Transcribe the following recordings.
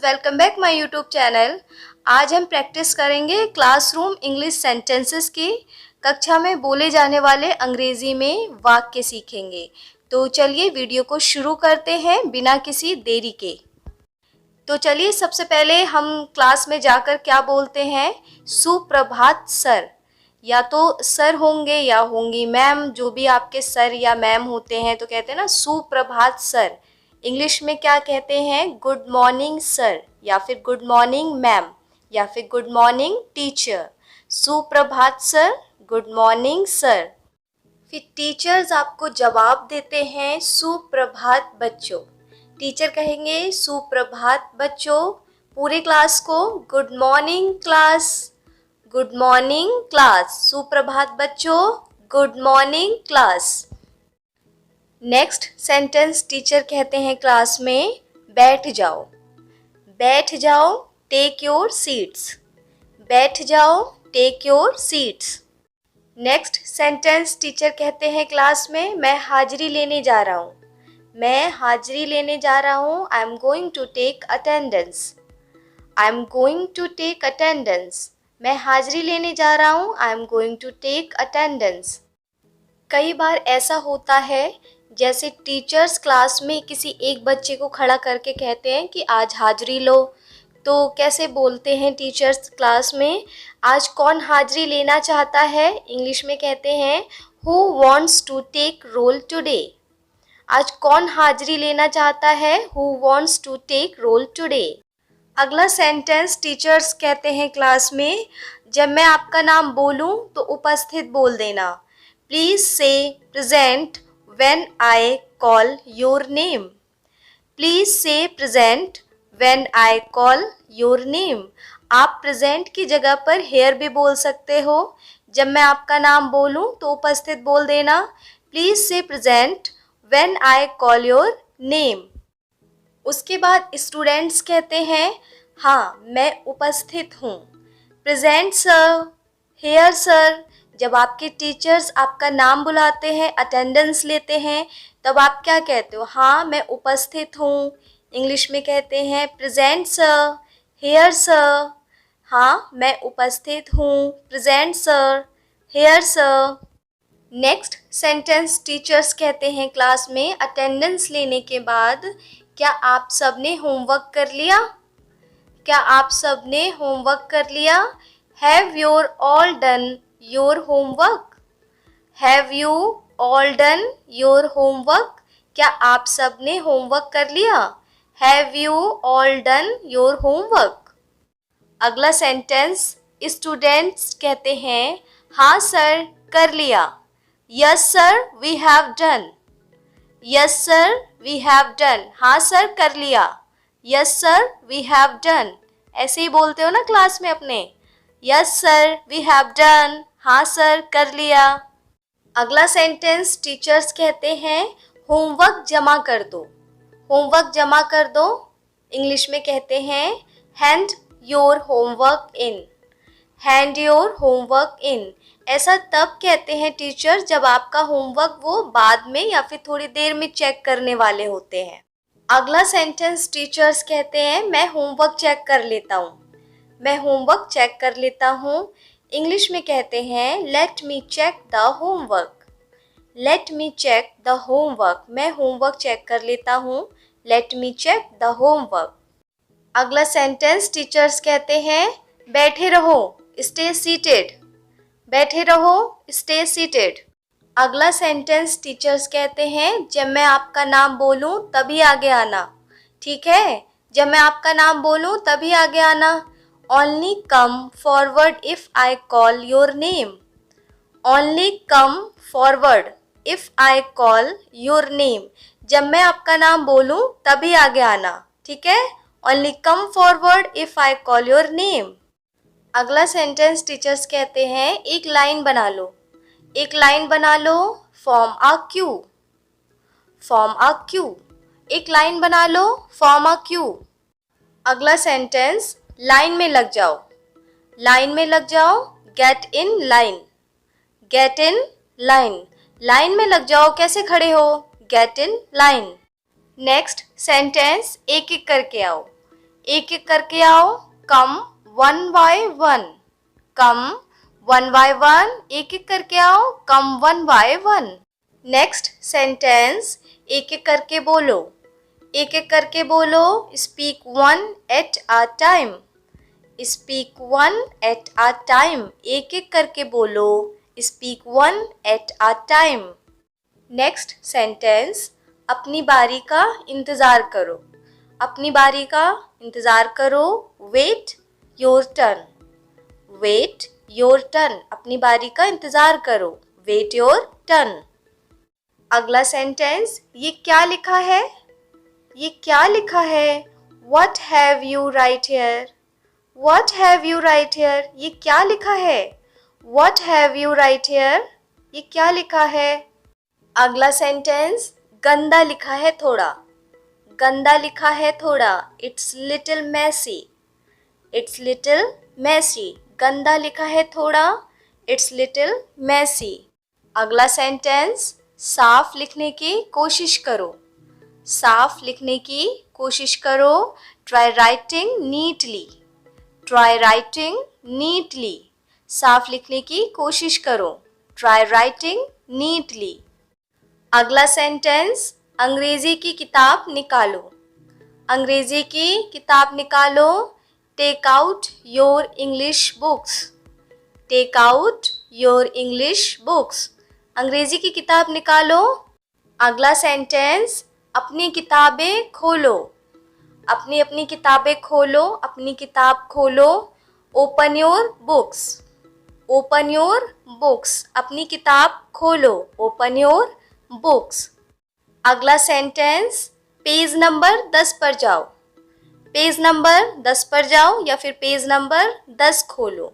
Welcome back my YouTube channel. आज हम practice करेंगे क्लासरूम इंग्लिश सेंटेंसेस की। कक्षा में बोले जाने वाले अंग्रेजी में वाक्य सीखेंगे। तो चलिए वीडियो को शुरू करते हैं बिना किसी देरी के। तो चलिए सबसे पहले हम क्लास में जाकर क्या बोलते हैं, सुप्रभात सर। या तो सर होंगे या होंगी मैम, जो भी आपके सर या मैम होते हैं तो कहते हैं ना सुप्रभात सर। इंग्लिश में क्या कहते हैं, गुड मॉर्निंग सर, या फिर गुड मॉर्निंग मैम, या फिर गुड मॉर्निंग टीचर। सुप्रभात सर, गुड मॉर्निंग सर। फिर टीचर्स आपको जवाब देते हैं सुप्रभात बच्चों। टीचर कहेंगे सुप्रभात बच्चों। पूरे क्लास को good morning class, good morning class. सुप्रभात बच्चों, good morning class. Next sentence teacher कहते हैं क्लास में, बैठ जाओ, बैठ जाओ, टेक योर सीट्स, बैठ जाओ, take your seats. Next sentence teacher कहते हैं क्लास में, मैं हाजिरी लेने जा रहा हूँ, मैं हाजिरी लेने जा रहा हूँ। I am going to take attendance, I am going to take attendance. मैं हाजिरी लेने जा रहा हूँ, I am going to take attendance. कई बार ऐसा होता है जैसे टीचर्स क्लास में किसी एक बच्चे को खड़ा करके कहते हैं कि आज हाजिरी लो। तो कैसे बोलते हैं टीचर्स क्लास में, आज कौन हाजिरी लेना चाहता है? इंग्लिश में कहते हैं who wants to take roll today. आज कौन हाजिरी लेना चाहता है? Who wants to take roll today. अगला सेंटेंस टीचर्स कहते हैं क्लास में, जब मैं आपका नाम बोलूं तो उपस्थित बोल देना। Please say present when I call your name, please say present when I call your name. आप प्रेजेंट की जगह पर हेयर भी बोल सकते हो। जब मैं आपका नाम बोलूं तो उपस्थित बोल देना, please say present when I call your name. उसके बाद स्टूडेंट्स कहते हैं, हाँ मैं उपस्थित हूँ। Present sir, here sir. जब आपके टीचर्स आपका नाम बुलाते हैं, अटेंडेंस लेते हैं, तब आप क्या कहते हो? हाँ मैं उपस्थित हूँ। इंग्लिश में कहते हैं प्रेजेंट सर, हेयर सर। हाँ मैं उपस्थित हूँ, present sir, here sir. Next sentence teachers कहते हैं क्लास में अटेंडेंस लेने के बाद, क्या आप सब ने होमवर्क कर लिया? क्या आप सब ने होमवर्क कर लिया? Have you all done your homework? Have you all done your homework? क्या आप सब ने होमवर्क कर लिया? Have you all done your homework? अगला सेंटेंस स्टूडेंट्स कहते हैं, हाँ सर कर लिया। Yes sir we have done, yes sir we have done. हाँ सर कर लिया, yes sir we have done. ऐसे ही बोलते हो ना क्लास में अपने, yes sir we have done, हाँ सर कर लिया। अगला सेंटेंस टीचर्स कहते हैं, होमवर्क जमा कर दो, होमवर्क जमा कर दो। इंग्लिश में कहते हैं hand your homework in, hand your homework in. ऐसा तब कहते हैं टीचर जब आपका होमवर्क वो बाद में या फिर थोड़ी देर में चेक करने वाले होते हैं। अगला सेंटेंस टीचर्स कहते हैं, मैं होमवर्क चेक कर लेता हूँ, मैं होमवर्क चेक कर लेता हूँ। इंग्लिश में कहते हैं let me check the homework, let me check the homework. मैं होमवर्क चेक कर लेता हूँ, let me check the homework. अगला सेंटेंस टीचर्स कहते हैं, बैठे रहो, स्टे सीटेड, बैठे रहो, स्टे सीटेड। अगला सेंटेंस टीचर्स कहते हैं, जब मैं आपका नाम बोलूं तभी आगे आना। ठीक है, जब मैं आपका नाम बोलूं तभी आगे आना। Only come forward if I call your name, only come forward if I call your name. जब मैं आपका नाम बोलूं तभी आगे आना। ठीक है, only come forward if I call your name. अगला सेंटेंस टीचर्स कहते हैं, एक लाइन बना लो, एक लाइन बना लो। Form a queue, form a queue. एक लाइन बना लो, फॉर्म अ क्यू। अगला सेंटेंस, लाइन में लग जाओ, लाइन में लग जाओ। Get in line, get in line. Line में लग जाओ, कैसे खड़े हो? Get in line. Next sentence, एक एक करके आओ, एक एक करके आओ, come one by one, come one by one, एक एक करके आओ, come one by one. Next sentence, एक एक करके बोलो, एक एक करके बोलो, speak one at a time, speak one at a time, एक एक करके बोलो, speak one at a time. Next sentence, अपनी बारी का इंतज़ार करो, अपनी बारी का इंतज़ार करो, wait your turn, wait your turn, अपनी बारी का इंतज़ार करो, वेट योर टर्न। अगला सेंटेंस, ये क्या लिखा है, ये क्या लिखा है, What have you write here? What have you write here? ये क्या लिखा है, What have you write here? ये क्या लिखा है। अगला सेंटेंस, गंदा लिखा है थोड़ा, गंदा लिखा है थोड़ा, It's little messy, It's little messy, गंदा लिखा है थोड़ा, It's little messy। अगला सेंटेंस, साफ लिखने की कोशिश करो, साफ लिखने की कोशिश करो, Try writing neatly, Try writing neatly, साफ लिखने की कोशिश करो, Try writing neatly। अगला सेंटेंस, अंग्रेजी की किताब निकालो, अंग्रेजी की किताब निकालो, take out your English books, take out your English books, अंग्रेजी की किताब निकालो। अगला सेंटेंस, अपनी किताबें खोलो, अपनी अपनी किताबें खोलो, अपनी किताब खोलो, open your books, open your books, अपनी किताब खोलो, ओपन योर बुक्स। अगला सेंटेंस, पेज नंबर 10 पर जाओ, पेज नंबर 10 पर जाओ या फिर पेज नंबर 10 खोलो,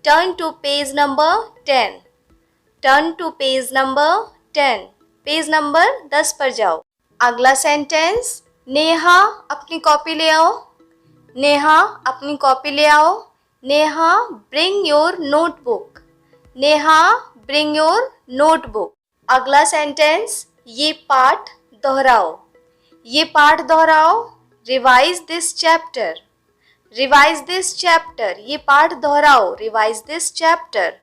turn to page number 10, turn to page number 10, page number 10 पर जाओ। अगला सेंटेंस, नेहा अपनी कॉपी ले आओ, नेहा अपनी कॉपी ले आओ, Neha bring your notebook, Neha bring your notebook. अगला सेंटेंस, ये पाठ दोहराओ, ये पाठ दोहराओ, revise this chapter, revise this chapter, ये पाठ दोहराओ, रिवाइज दिस चैप्टर।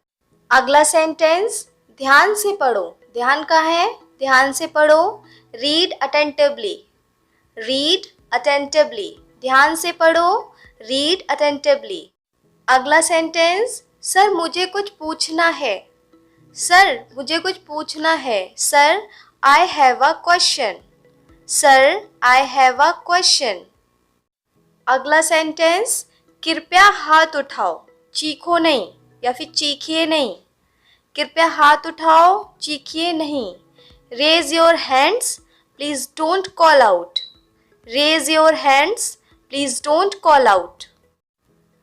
अगला सेंटेंस, ध्यान से पढ़ो, ध्यान का है, ध्यान से पढ़ो, रीड अटेंटिवली, रीड अटेंटिवली, ध्यान से पढ़ो, रीड अटेंटिवली। अगला सेंटेंस, सर मुझे कुछ पूछना है, सर मुझे कुछ पूछना है, sir I have a question, sir I have a question. अगला सेंटेंस, कृपया हाथ उठाओ, चीखो नहीं या फिर चीखिए नहीं, कृपया हाथ उठाओ, चीखिए नहीं, raise your hands please don't call out, raise your hands please don't call out.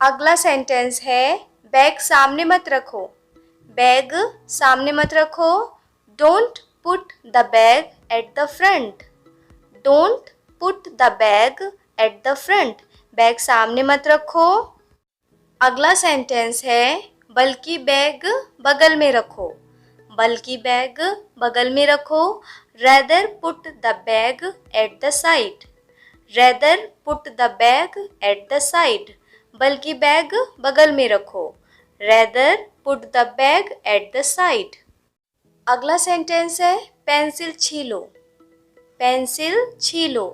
अगला सेंटेंस है, बैग सामने मत रखो, बैग सामने मत रखो, don't put the bag at the front, don't put the bag at the front, bag सामने मत रखो। अगला सेंटेंस है, बल्कि बैग बगल में रखो, बल्कि बैग बगल में रखो, rather put the bag at the side, rather put the bag at the side, बल्कि बैग बगल में रखो, rather put the bag at the side। अगला सेंटेंस है, पेंसिल छीलो, पेंसिल छीलो,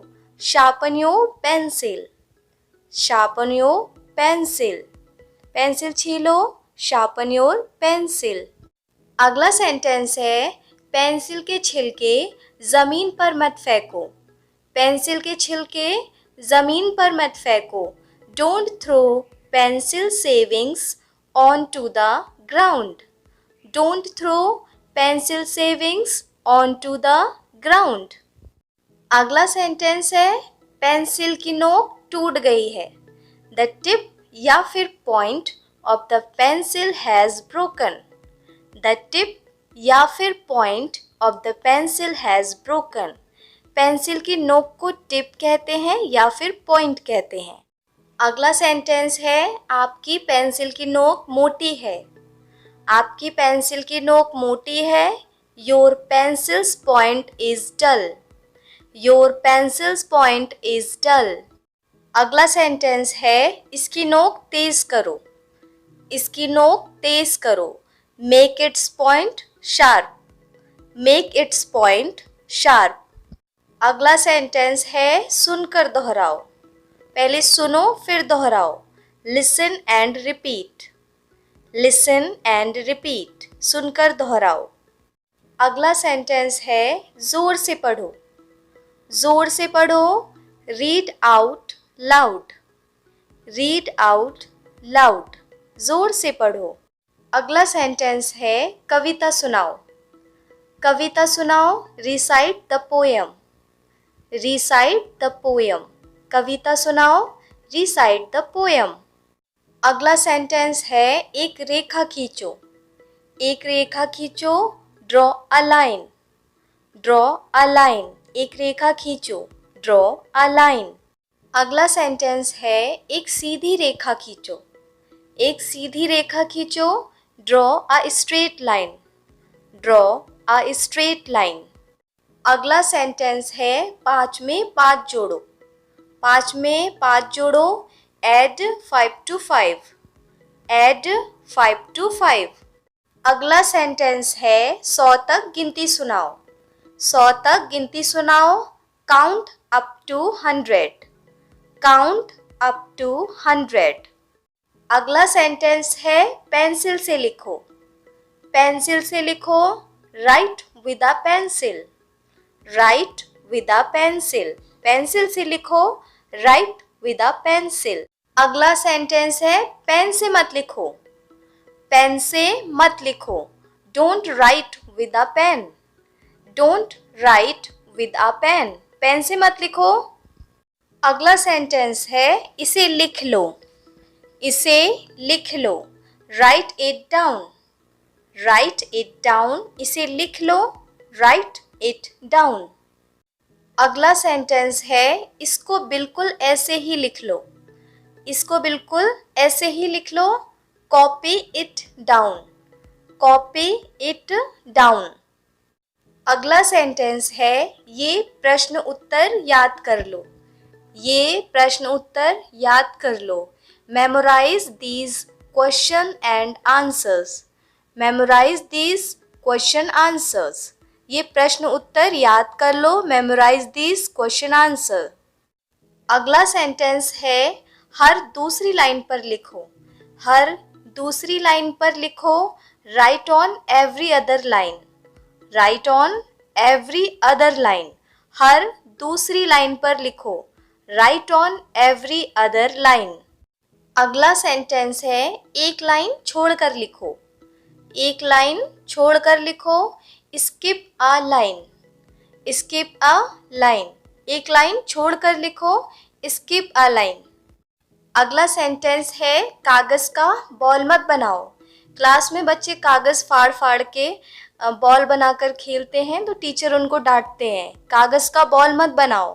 sharpen your pencil, sharpen your pencil, pencil छीलो, sharpen your pencil। अगला सेंटेंस है, पेंसिल के छिलके ज़मीन पर मत फेंको, पेंसिल के छिलके ज़मीन पर मत फेंको, don't throw pencil shavings onto the ground, don't throw pencil shavings onto the ground. अगला सेंटेंस है, पेंसिल की नोक टूट गई है, द टिप या फिर point of the pencil has broken, the tip या फिर point of the pencil has broken, pencil की नोक को टिप कहते हैं या फिर पॉइंट कहते हैं। अगला सेंटेंस है, आपकी पेंसिल की नोक मोटी है, आपकी पेंसिल की नोक मोटी है, your pencil's point is dull, your pencil's point is dull. अगला सेंटेंस है इसकी नोक तेज करो। इसकी नोक तेज करो। Make its point sharp. Make its point sharp. अगला सेंटेंस है सुनकर दोहराओ। पहले सुनो फिर दोहराओ। Listen and repeat. Listen and repeat. सुनकर दोहराओ। अगला सेंटेंस है जोर से पढ़ो। जोर से पढ़ो। Read out loud. Read out loud. जोर से पढ़ो। अगला सेंटेंस है कविता सुनाओ। कविता सुनाओ। Recite the poem. Recite the poem. कविता सुनाओ। Recite the poem. अगला सेंटेंस है एक रेखा खींचो। एक रेखा खींचो। Draw a line. Draw a line. एक रेखा खींचो। Draw a line. अगला सेंटेंस है एक सीधी रेखा खींचो। एक सीधी रेखा खींचो। Draw a straight line. Draw a straight line. अगला सेंटेंस है 5 में 5 जोड़ो। 5 में 5 जोड़ो। Add 5 to 5। Add 5 to 5। अगला सेंटेंस है 100 तक गिनती सुनाओ। 100 तक गिनती सुनाओ। Count up to 100। Count up to 100। अगला सेंटेंस है पेंसिल से लिखो। पेंसिल से लिखो। Write with a pencil. Write with a pencil. Pencil से लिखो। Write with a pencil. अगला सेंटेंस है पेन से मत लिखो। पेन से मत लिखो। Don't write with a pen. Don't write with a pen. Pen से मत लिखो। अगला सेंटेंस है इसे लिख लो। इसे लिख लो। Write it down. Write it down. इसे लिख लो। Write it down. अगला सेंटेंस है इसको बिल्कुल ऐसे ही लिख लो। इसको बिल्कुल ऐसे ही लिख लो। Copy it down. Copy it down. अगला सेंटेंस है ये प्रश्न उत्तर याद कर लो। ये प्रश्न उत्तर याद कर लो। Memorise these question and answers. Memorise these question answers. ये प्रश्न उत्तर याद कर लो। Memorise these question answer. अगला सेंटेंस है हर दूसरी लाइन पर लिखो। हर दूसरी लाइन पर लिखो। Write on every other line. Write on every other line. हर दूसरी लाइन पर लिखो। Write on every other line. अगला सेंटेंस है एक लाइन छोड़कर लिखो। एक लाइन छोड़कर लिखो। Skip a line. Skip a line. एक लाइन छोड़कर लिखो। Skip a line. अगला सेंटेंस है कागज का बॉल मत बनाओ। क्लास में बच्चे कागज फाड़ फाड़ के बॉल बनाकर खेलते हैं तो टीचर उनको डांटते हैं। कागज का बॉल मत बनाओ।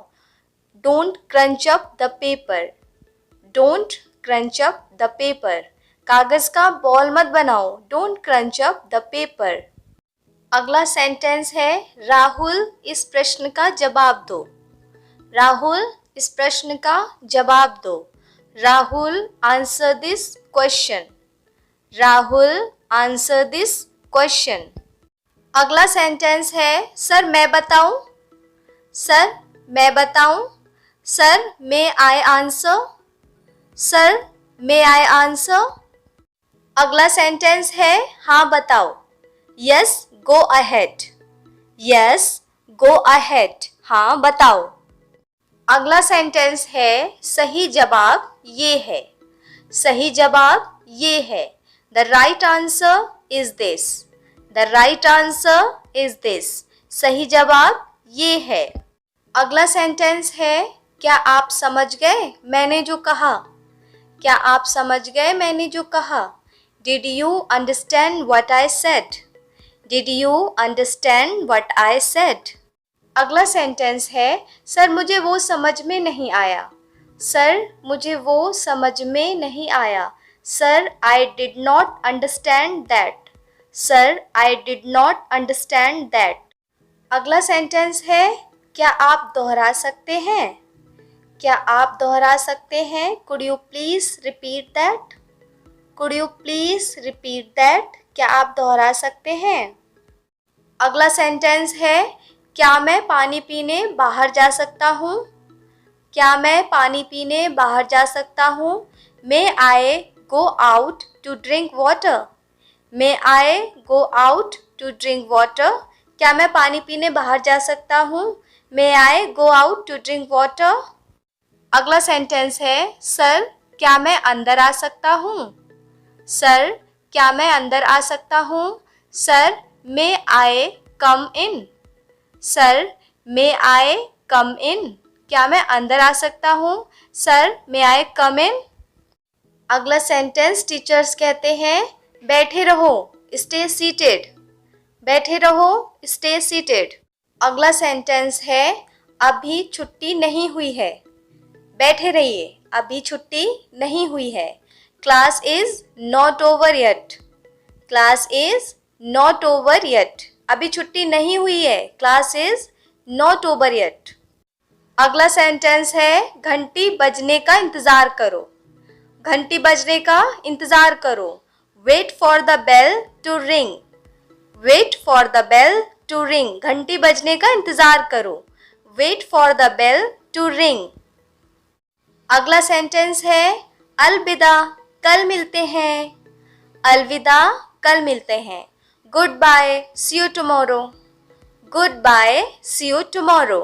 Don't crunch up the paper. Don't crunch up the paper. कागज का बॉल मत बनाओ। Don't crunch up the paper. अगला सेंटेंस है राहुल इस प्रश्न का जवाब दो। राहुल इस प्रश्न का जवाब दो। Rahul answer this question. Rahul answer this question. अगला सेंटेंस है सर मैं बताऊं। सर मैं बताऊं। Sir may I answer. Sir may I answer. अगला सेंटेंस है हाँ बताओ। Yes go ahead. Yes go ahead. हाँ बताओ। अगला सेंटेंस है सही जवाब ये है। सही जवाब ये है। The right answer is this. The right answer is this. सही जवाब ये है। अगला सेंटेंस है क्या आप समझ गए मैंने जो कहा। क्या आप समझ गए मैंने जो कहा। Did you understand what I said. Did you understand what I said. अगला सेंटेंस है सर मुझे वो समझ में नहीं आया। सर मुझे वो समझ में नहीं आया। Sir I did not understand that. Sir I did not understand that. अगला सेंटेंस है क्या आप दोहरा सकते हैं। क्या आप दोहरा सकते हैं? Could you please repeat that? Could you please repeat that? क्या आप दोहरा सकते हैं? अगला सेंटेंस है, क्या मैं पानी पीने बाहर जा सकता हूँ? क्या मैं पानी पीने बाहर जा सकता हूँ? May I go out to drink water? May I go out to drink water? क्या मैं पानी पीने बाहर जा सकता हूँ? May I go out to drink water? अगला सेंटेंस है, सर क्या मैं अंदर आ सकता हूँ? सर क्या मैं अंदर आ सकता हूँ? सर मे आई कम इन? सर मे आई कम इन? क्या मैं अंदर आ सकता हूँ? सर मे आई कम इन? अगला सेंटेंस टीचर्स कहते हैं, बैठे रहो, स्टे सीटेड। बैठे रहो, स्टे सीटेड। अगला सेंटेंस है, अभी छुट्टी नहीं हुई है। बैठे रहिए, अभी छुट्टी नहीं हुई है। Class is not over yet. Class is not over yet. अभी छुट्टी नहीं हुई है। Class is not over yet. अगला सेंटेंस है, घंटी बजने का इंतजार करो। घंटी बजने का इंतजार करो। Wait for the bell to ring. Wait for the bell to ring. घंटी बजने का इंतजार करो। Wait for the bell to ring. अगला सेंटेंस है, अलविदा, कल मिलते हैं। अलविदा, कल मिलते हैं। Goodbye, see you tomorrow. Goodbye, see you tomorrow.